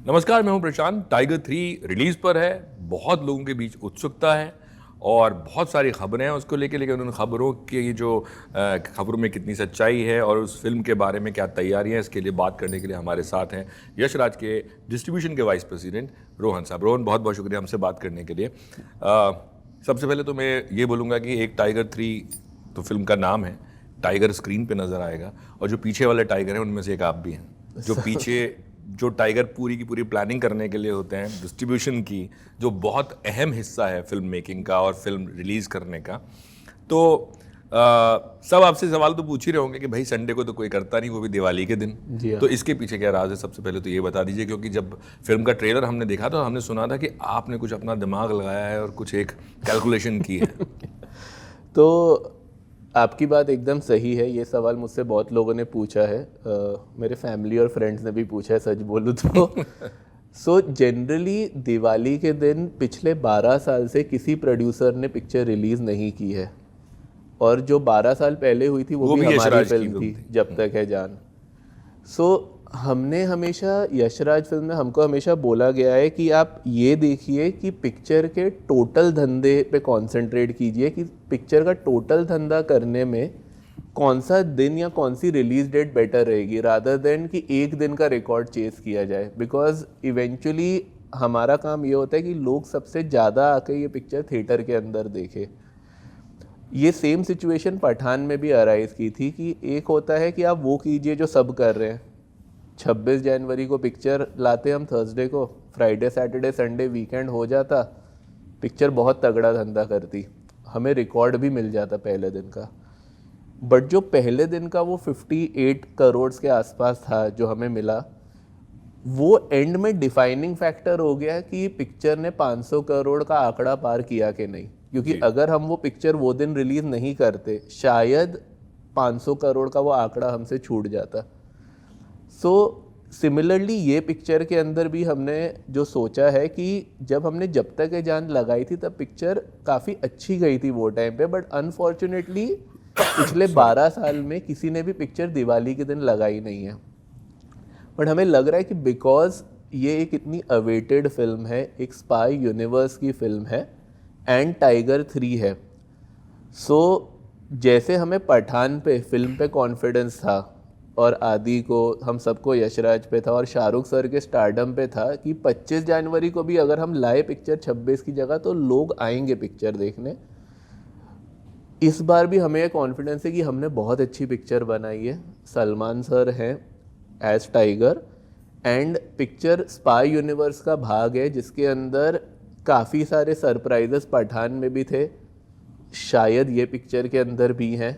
नमस्कार, मैं हूं प्रशांत। टाइगर 3 रिलीज पर है। बहुत लोगों के बीच उत्सुकता है और बहुत सारी खबरें हैं उसको लेके, लेकिन उन खबरों की जो खबरों में कितनी सच्चाई है और उस फिल्म के बारे में क्या तैयारियां हैं, इसके लिए बात करने के लिए हमारे साथ हैं यश राज के डिस्ट्रीब्यूशन के वाइस प्रेसिडेंट रोहन साहब। रोहन, बहुत बहुत शुक्रिया हमसे बात करने के लिए। सबसे पहले तो मैं ये बोलूँगा कि एक टाइगर 3 तो फिल्म का नाम है, टाइगर स्क्रीन पे नज़र आएगा और जो पीछे वाले टाइगर हैं उनमें से एक आप भी हैं। जो पीछे जो टाइगर पूरी की पूरी प्लानिंग करने के लिए होते हैं, डिस्ट्रीब्यूशन की, जो बहुत अहम हिस्सा है फिल्म मेकिंग का और फिल्म रिलीज़ करने का। तो सब आपसे सवाल तो पूछ ही रहे होंगे कि भाई संडे को तो कोई करता नहीं, वो भी दिवाली के दिन। तो इसके पीछे क्या राज है? सबसे पहले तो ये बता दीजिए, क्योंकि जब फिल्म का ट्रेलर हमने देखा तो हमने सुना था कि आपने कुछ अपना दिमाग लगाया है और कुछ एक कैलकुलेशन की है। तो आपकी बात एकदम सही है। ये सवाल मुझसे बहुत लोगों ने पूछा है, मेरे फैमिली और फ्रेंड्स ने भी पूछा है, सच बोलूँ तो। सो जनरली दिवाली के दिन पिछले 12 साल से किसी प्रोड्यूसर ने पिक्चर रिलीज़ नहीं की है, और जो 12 साल पहले हुई थी वो भी हमारी फिल्म थी, जब तक है जान। सो हमने हमेशा यशराज फिल्म में हमको हमेशा बोला गया है कि आप ये देखिए कि पिक्चर के टोटल धंधे पे कंसंट्रेट कीजिए, कि पिक्चर का टोटल धंधा करने में कौन सा दिन या कौन सी रिलीज डेट बेटर रहेगी, रादर देन कि एक दिन का रिकॉर्ड चेस किया जाए। बिकॉज इवेंचुअली हमारा काम ये होता है कि लोग सबसे ज़्यादा आके ये पिक्चर थिएटर के अंदर देखे। ये सेम सिचुएशन पठान में भी अराइज की थी कि एक होता है कि आप वो कीजिए जो सब कर रहे हैं। 26 जनवरी को पिक्चर लाते हम थर्सडे को, फ्राइडे सैटरडे संडे वीकेंड हो जाता, पिक्चर बहुत तगड़ा धंधा करती, हमें रिकॉर्ड भी मिल जाता पहले दिन का। बट जो पहले दिन का वो 58 करोड़ के आसपास था जो हमें मिला, वो एंड में डिफाइनिंग फैक्टर हो गया कि पिक्चर ने 500 करोड़ का आंकड़ा पार किया कि नहीं। क्योंकि अगर हम वो पिक्चर वो दिन रिलीज नहीं करते, शायद 500 करोड़ का वो आंकड़ा हमसे छूट जाता। सो सिमिलरली ये पिक्चर के अंदर भी हमने जो सोचा है कि जब हमने जब तक है जान लगाई थी तब पिक्चर काफ़ी अच्छी गई थी वो टाइम पे, बट अनफॉर्चुनेटली पिछले 12 साल में किसी ने भी पिक्चर दिवाली के दिन लगाई नहीं है। बट हमें लग रहा है कि बिकॉज ये एक इतनी अवेटेड फिल्म है, एक स्पाई यूनिवर्स की फिल्म है एंड टाइगर 3 है, सो जैसे हमें पठान पे फिल्म पे कॉन्फिडेंस था और आदि को, हम सबको यशराज पे था और शाहरुख सर के स्टारडम पे था कि 25 जनवरी को भी अगर हम लाए पिक्चर 26 की जगह तो लोग आएंगे पिक्चर देखने। इस बार भी हमें कॉन्फिडेंस है कि हमने बहुत अच्छी पिक्चर बनाई है। सलमान सर हैं as Tiger and picture spy universe का भाग है जिसके अंदर काफ़ी सारे सरप्राइजेस पठान में भी थे, शायद ये पिक्चर के अंदर भी हैं।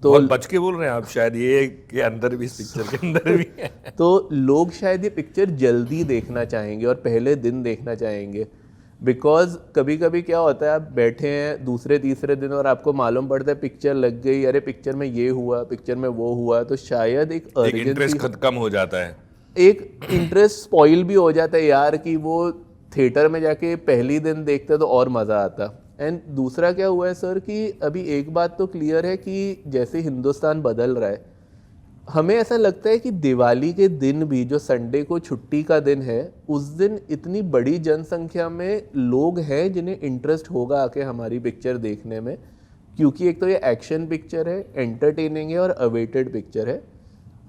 तो बहुत बच के बोल रहे हैं आप, शायद ये के अंदर भी, इस पिक्चर के अंदर भी है। तो लोग शायद ये पिक्चर जल्दी देखना चाहेंगे और पहले दिन देखना चाहेंगे। बिकॉज कभी कभी क्या होता है, आप बैठे हैं दूसरे तीसरे दिन और आपको मालूम पड़ता है पिक्चर लग गई, अरे पिक्चर में ये हुआ, पिक्चर में वो हुआ, तो शायद एक इंटरेस्ट कम हो जाता है, एक इंटरेस्ट स्पॉइल भी हो जाता है यार, कि वो थिएटर में जाके पहली दिन देखते तो और मज़ा आता। एंड दूसरा क्या हुआ है सर कि अभी एक बात तो क्लियर है कि जैसे हिंदुस्तान बदल रहा है, हमें ऐसा लगता है कि दिवाली के दिन भी, जो संडे को छुट्टी का दिन है, उस दिन इतनी बड़ी जनसंख्या में लोग हैं जिन्हें इंटरेस्ट होगा आके हमारी पिक्चर देखने में। क्योंकि एक तो ये एक्शन पिक्चर है, एंटरटेनिंग है और अवेटेड पिक्चर है।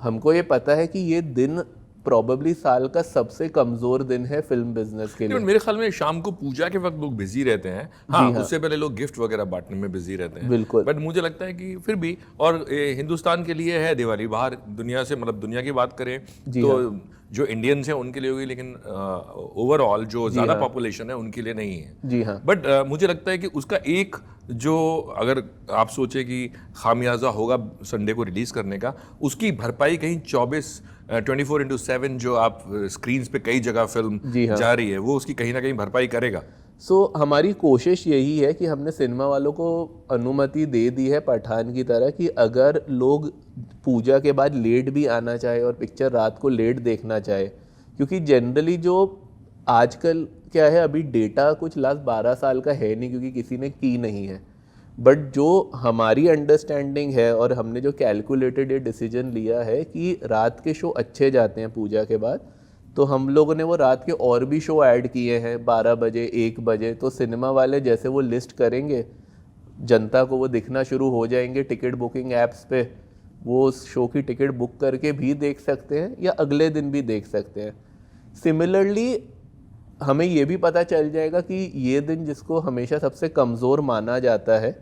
हमको ये पता है कि ये दिन प्रॉबेबली साल का सबसे कमजोर दिन है फिल्म बिजनेस के लिए। मेरे ख्याल में शाम को पूजा के वक्त लोग बिजी रहते हैं। हाँ, उससे पहले लोग गिफ्ट वगैरह बांटने में बिजी रहते हैं। बिल्कुल। बट मुझे लगता है कि फिर भी, और हिंदुस्तान के लिए है दिवाली, बाहर दुनिया से, मतलब दुनिया की बात करें तो जो इंडियंस हैं उनके लिए होगी, लेकिन ओवरऑल जो ज़्यादा पॉपुलेशन है उनके लिए नहीं है। जी हाँ। बट मुझे लगता है कि उसका एक जो, अगर आप सोचे कि खामियाजा होगा संडे को रिलीज़ करने का, उसकी भरपाई कहीं 24/7 जो आप स्क्रीन्स पे कई जगह फिल्म जा रही है, वो उसकी कहीं ना कहीं भरपाई करेगा। सो हमारी कोशिश यही है कि हमने सिनेमा वालों को अनुमति दे दी है पठान की तरह, कि अगर लोग पूजा के बाद लेट भी आना चाहे और पिक्चर रात को लेट देखना चाहे, क्योंकि जनरली जो आजकल क्या है, अभी डेटा कुछ लास्ट 12 साल का है नहीं क्योंकि किसी ने की नहीं है, बट जो हमारी अंडरस्टैंडिंग है और हमने जो कैलकुलेटेड ये डिसीजन लिया है कि रात के शो अच्छे जाते हैं पूजा के बाद, तो हम लोगों ने वो रात के और भी शो ऐड किए हैं 12 बजे 1 बजे। तो सिनेमा वाले जैसे वो लिस्ट करेंगे, जनता को वो दिखना शुरू हो जाएंगे टिकट बुकिंग ऐप्स पे, वो उस शो की टिकट बुक करके भी देख सकते हैं या अगले दिन भी देख सकते हैं। सिमिलरली हमें ये भी पता चल जाएगा कि ये दिन जिसको हमेशा सबसे कमज़ोर माना जाता है,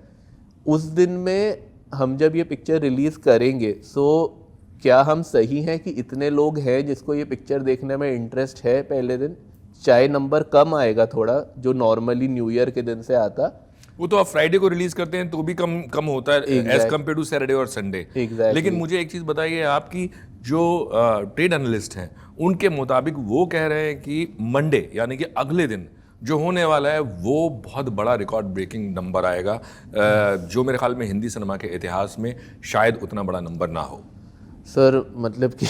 उस दिन में हम जब ये पिक्चर रिलीज़ करेंगे, सो क्या हम सही हैं कि इतने लोग हैं जिसको ये पिक्चर देखने में इंटरेस्ट है पहले दिन, चाहे नंबर कम आएगा थोड़ा जो नॉर्मली न्यू ईयर के दिन से आता। वो तो आप फ्राइडे को रिलीज करते हैं तो भी कम होता है एज कम्पेयर टू सैटरडे और संडे। लेकिन मुझे एक चीज बताइए, आपकी जो ट्रेड एनालिस्ट हैं उनके मुताबिक वो कह रहे हैं कि मंडे यानी कि अगले दिन जो होने वाला है वो बहुत बड़ा रिकॉर्ड ब्रेकिंग नंबर आएगा, जो मेरे ख्याल में हिंदी सिनेमा के इतिहास में शायद उतना बड़ा नंबर ना हो। सर मतलब कि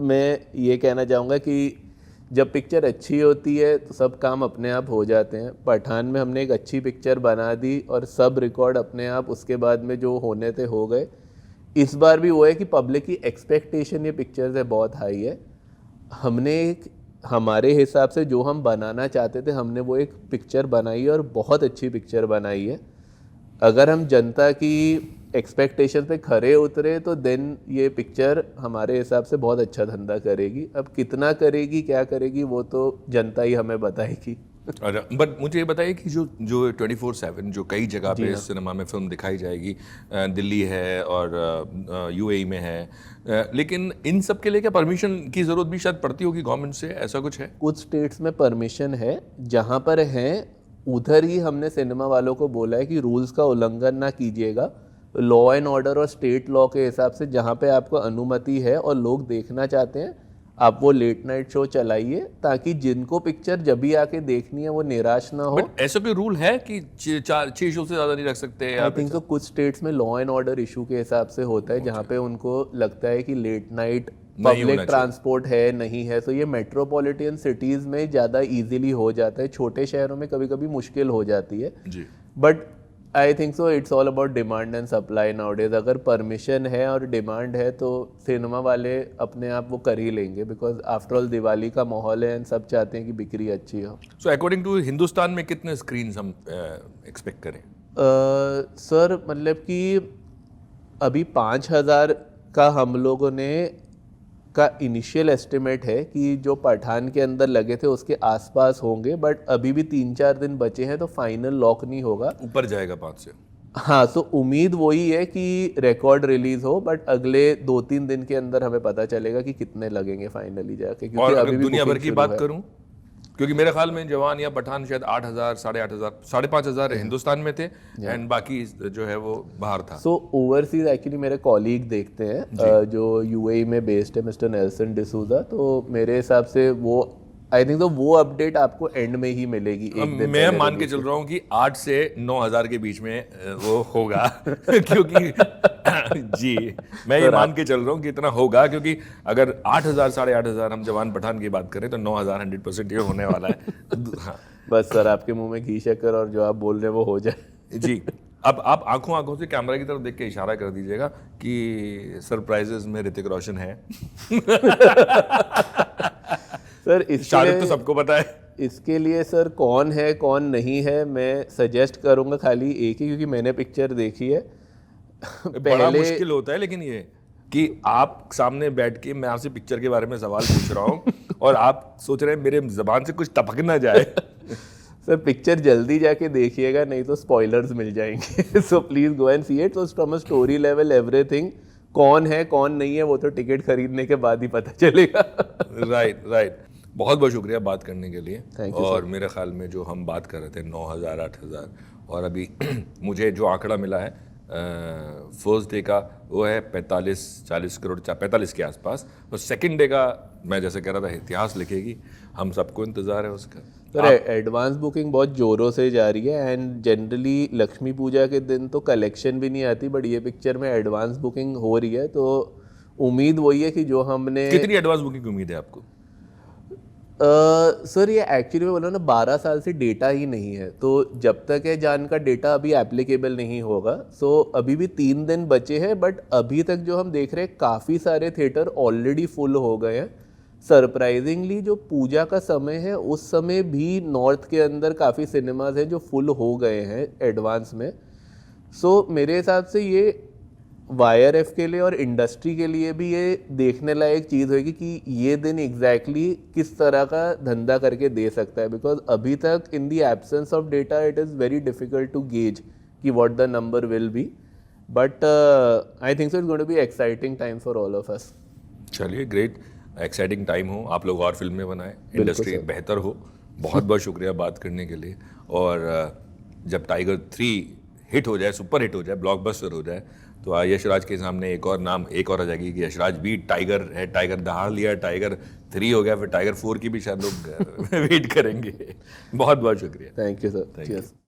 मैं ये कहना चाहूँगा कि जब पिक्चर अच्छी होती है तो सब काम अपने आप हो जाते हैं। पठान में हमने एक अच्छी पिक्चर बना दी और सब रिकॉर्ड अपने आप उसके बाद में जो होने थे हो गए। इस बार भी वो है कि पब्लिक की एक्सपेक्टेशन ये पिक्चर से बहुत हाई है। हमने एक हमारे हिसाब से जो हम बनाना चाहते थे हमने वो एक पिक्चर बनाई है और बहुत अच्छी पिक्चर बनाई है। अगर हम जनता की एक्सपेक्टेशन पे खरे उतरे तो देन ये पिक्चर हमारे हिसाब से बहुत अच्छा धंधा करेगी। अब कितना करेगी क्या करेगी वो तो जनता ही हमें बताएगी। अच्छा, बट मुझे ये बताइए कि जो 24/7 जो कई जगह पे इस सिनेमा में फिल्म दिखाई जाएगी, दिल्ली है और यूएई में है, लेकिन इन सब के लिए क्या परमिशन की ज़रूरत भी शायद पड़ती होगी गवर्नमेंट से, ऐसा कुछ है? कुछ स्टेट्स में परमिशन है, जहाँ पर हैं उधर ही हमने सिनेमा वालों को बोला है कि रूल्स का उल्लंघन ना कीजिएगा। लॉ एंड ऑर्डर और स्टेट लॉ के हिसाब से जहाँ पे आपको अनुमति है और लोग देखना चाहते हैं आप वो लेट नाइट शो चलाइए, ताकि जिनको पिक्चर जब भी आके देखनी है वो निराश ना हो। बट ऐसा कोई रूल है कि 6 शो से ज़्यादा नहीं रख सकते? आई थिंक तो कुछ स्टेट्स में लॉ एंड ऑर्डर इशू के हिसाब से होता है, जहाँ पे उनको लगता है कि लेट नाइट पब्लिक ट्रांसपोर्ट है नहीं है। तो ये मेट्रोपॉलिटन सिटीज़ में ज़्यादा इजीली हो जाता है, छोटे शहरों में कभी कभी मुश्किल हो जाती है जी। But I think so it's all about demand and supply nowadays. अगर परमिशन है और डिमांड है तो सिनेमा वाले अपने आप वो कर ही लेंगे, बिकॉज आफ्टर ऑल दिवाली का माहौल है एंड सब चाहते हैं कि बिक्री अच्छी हो। सो अकॉर्डिंग टू हिंदुस्तान में कितने स्क्रीन्स हम एक्सपेक्ट करें? सर मतलब कि अभी 5,000 का हम लोगों ने का इनिशियल एस्टिमेट है कि जो पठान के अंदर लगे थे उसके आसपास होंगे, बट अभी भी 3-4 दिन बचे हैं तो फाइनल लॉक नहीं होगा, ऊपर जाएगा 5 से। हाँ, तो उम्मीद वही है कि रिकॉर्ड रिलीज हो, बट अगले 2-3 दिन के अंदर हमें पता चलेगा कि कितने लगेंगे फाइनली जाके। क्योंकि और अभी भी दुनिया भर की बात करूं, क्योंकि मेरे ख्याल में जवान या पठान शायद 8,000, 8,500, 5,500 हिंदुस्तान में थे एंड बाकी जो है वो बाहर था। सो ओवरसीज एक्चुअली मेरे कॉलीग देखते हैं जो यूएई में बेस्ड है, मिस्टर नेल्सन डिसूजा। तो मेरे हिसाब से वो आई थिंक तो वो अपडेट आपको एंड में ही मिलेगी एक दिन। मैं मान के चल रहा हूँ कि 8 से 9,000 के बीच में वो होगा क्योंकि जी मैं ये मान के चल रहा हूँ कि इतना होगा, क्योंकि अगर 8,000, 8,500 हम जवान पठान की बात करें तो 9,000 100% ये होने वाला है। हाँ। बस सर आपके मुंह में घी शक्कर और जो आप बोल रहे हैं वो हो जाए। जी, अब आप आंखों से कैमरा की तरफ देख के इशारा कर दीजिएगा कि सरप्राइजेस में ऋतिक रोशन है। सर इसके शाहरुख तो सबको पता है। इसके लिए सर कौन है कौन नहीं है मैं सजेस्ट करूंगा खाली एक ही, क्योंकि मैंने पिक्चर देखी है। बड़ा मुश्किल होता है लेकिन ये कि आप सामने बैठ के मैं आपसे पिक्चर के बारे में सवाल पूछ रहा हूँ और आप सोच रहे हैं मेरे जबान से कुछ टपक ना जाए। सर पिक्चर जल्दी जाके देखिएगा नहीं तो स्पॉयलर्स मिल जाएंगे। So please go and see it. So from a story level everything, कौन है कौन नहीं है वो तो टिकट खरीदने के बाद ही पता चलेगा। राइट। बहुत बहुत शुक्रिया बात करने के लिए। Thank you, और मेरे ख्याल में जो हम बात कर रहे थे 9,000, 8,000 और अभी मुझे जो आंकड़ा मिला है फर्स्ट डे का वो है 45-40 करोड़, 45 के आसपास। और सेकंड डे का मैं जैसे कह रहा था इतिहास लिखेगी, हम सबको इंतज़ार है उसका। सर एडवांस बुकिंग बहुत ज़ोरों से जा रही है एंड जनरली लक्ष्मी पूजा के दिन तो कलेक्शन भी नहीं आती, बट ये पिक्चर में एडवांस बुकिंग हो रही है। तो उम्मीद वही है कि जो हमने कितनी एडवांस बुकिंग की उम्मीद है आपको? सर ये एक्चुअली मैं बोला ना 12 साल से डेटा ही नहीं है, तो जब तक है जान का डेटा अभी एप्लीकेबल नहीं होगा। सो अभी भी 3 दिन बचे हैं, बट अभी तक जो हम देख रहे हैं काफ़ी सारे थिएटर ऑलरेडी फुल हो गए हैं। सरप्राइजिंगली जो पूजा का समय है उस समय भी नॉर्थ के अंदर काफ़ी सिनेमाज हैं जो फुल हो गए हैं एडवांस में। सो मेरे हिसाब से ये YRF के लिए और इंडस्ट्री के लिए भी ये देखने लायक चीज़ होगी कि ये दिन एग्जैक्टली किस तरह का धंधा करके दे सकता है, बिकॉज अभी तक in the absence of data it is very difficult to gauge कि what the number will be, but I think so it's going to be exciting time for all of us. चलिए, great, exciting time हो, आप लोग और फिल्में बनाएं, industry बेहतर हो। बहुत बहुत शुक्रिया बात करने के लिए। और जब टाइगर 3 हिट हो जाए, सुपर हिट हो जाए, ब्लॉकबस्टर हो जाए, तो यशराज के सामने एक और आ जाएगी कि यशराज भी टाइगर है, टाइगर दहाड़ लिया, टाइगर 3 हो गया, फिर टाइगर 4 की भी शायद लोग वेट करेंगे। बहुत बहुत शुक्रिया। Thank you sir.